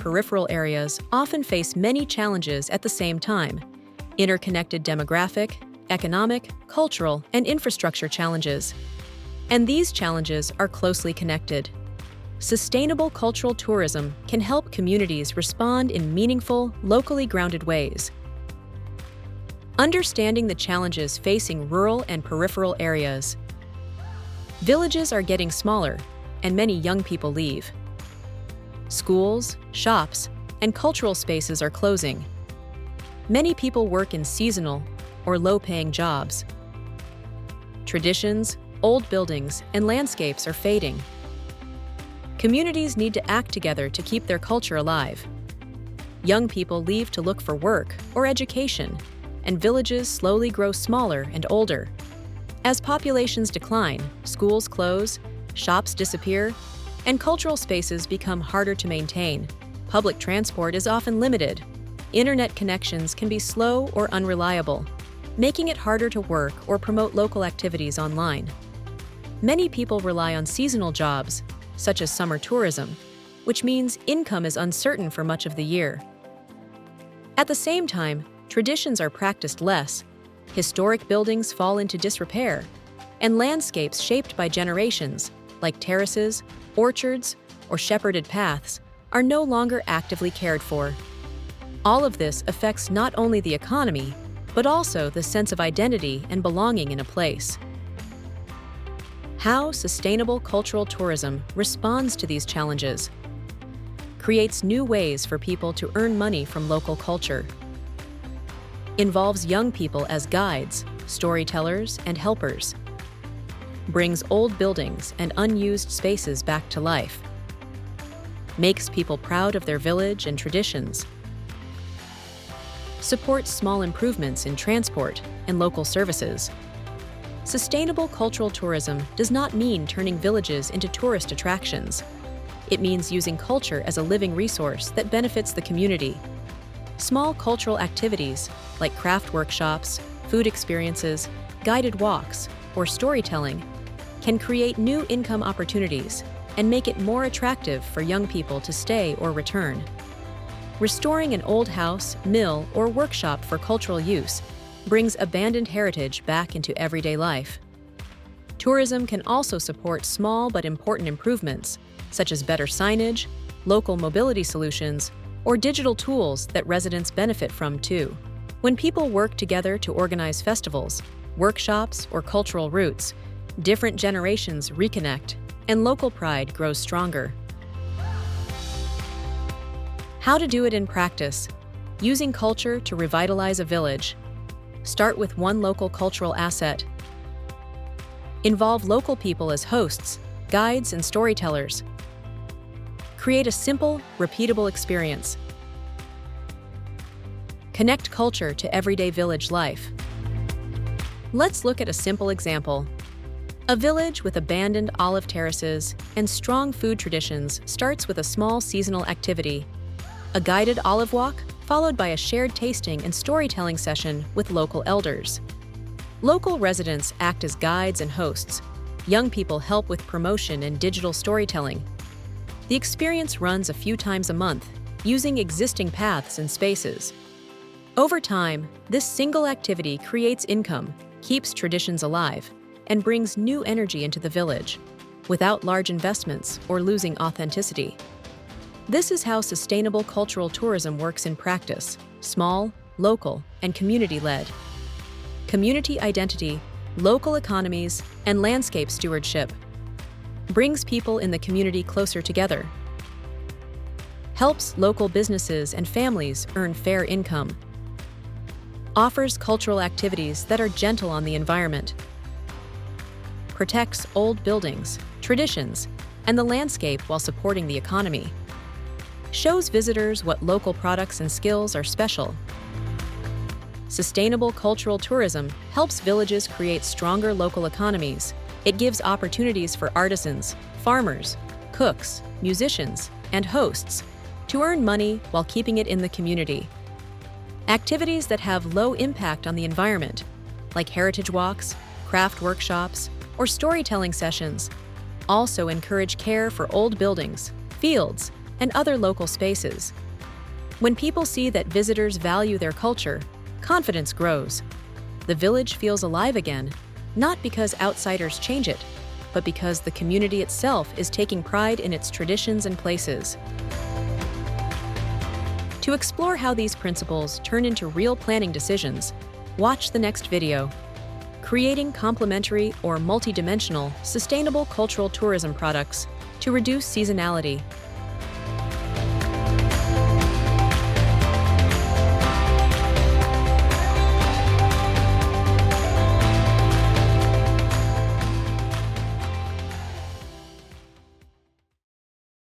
peripheral areas often face many challenges at the same time: interconnected demographic, economic, cultural, and infrastructure challenges. And these challenges are closely connected. Sustainable cultural tourism can help communities respond in meaningful, locally grounded ways. Understanding the challenges facing rural and peripheral areas. Villages are getting smaller, and many young people leave. Schools, shops, and cultural spaces are closing. Many people work in seasonal or low-paying jobs. Traditions, old buildings, and landscapes are fading. Communities need to act together to keep their culture alive. Young people leave to look for work or education, and villages slowly grow smaller and older. As populations decline, schools close, shops disappear, and cultural spaces become harder to maintain. Public transport is often limited. Internet connections can be slow or unreliable, making it harder to work or promote local activities online. Many people rely on seasonal jobs, such as summer tourism, which means income is uncertain for much of the year. At the same time, traditions are practiced less, historic buildings fall into disrepair, and landscapes shaped by generations, like terraces, orchards, or shepherded paths, are no longer actively cared for. All of this affects not only the economy, but also the sense of identity and belonging in a place. How sustainable cultural tourism responds to these challenges. Creates new ways for people to earn money from local culture. Involves young people as guides, storytellers, and helpers. Brings old buildings and unused spaces back to life. Makes people proud of their village and traditions. Supports small improvements in transport and local services. Sustainable cultural tourism does not mean turning villages into tourist attractions. It means using culture as a living resource that benefits the community. Small cultural activities, like craft workshops, food experiences, guided walks, or storytelling, can create new income opportunities and make it more attractive for young people to stay or return. Restoring an old house, mill, or workshop for cultural use brings abandoned heritage back into everyday life. Tourism can also support small but important improvements, such as better signage, local mobility solutions, or digital tools that residents benefit from too. When people work together to organize festivals, workshops, or cultural routes, different generations reconnect, and local pride grows stronger. How to do it in practice. Using culture to revitalize a village. Start with one local cultural asset. Involve local people as hosts, guides, and storytellers. Create a simple, repeatable experience. Connect culture to everyday village life. Let's look at a simple example. A village with abandoned olive terraces and strong food traditions starts with a small seasonal activity: a guided olive walk, followed by a shared tasting and storytelling session with local elders. Local residents act as guides and hosts. Young people help with promotion and digital storytelling. The experience runs a few times a month, using existing paths and spaces. Over time, this single activity creates income, keeps traditions alive, and brings new energy into the village, without large investments or losing authenticity. This is how sustainable cultural tourism works in practice: small, local, and community-led. Community identity, local economies, and landscape stewardship. Brings people in the community closer together. Helps local businesses and families earn fair income. Offers cultural activities that are gentle on the environment. Protects old buildings, traditions, and the landscape while supporting the economy. Shows visitors what local products and skills are special. Sustainable cultural tourism helps villages create stronger local economies. It gives opportunities for artisans, farmers, cooks, musicians, and hosts to earn money while keeping it in the community. Activities that have low impact on the environment, like heritage walks, craft workshops, or storytelling sessions, also encourage care for old buildings, fields, and other local spaces. When people see that visitors value their culture, confidence grows. The village feels alive again, not because outsiders change it, but because the community itself is taking pride in its traditions and places. To explore how these principles turn into real planning decisions, watch the next video. Creating complementary or multidimensional sustainable cultural tourism products to reduce seasonality.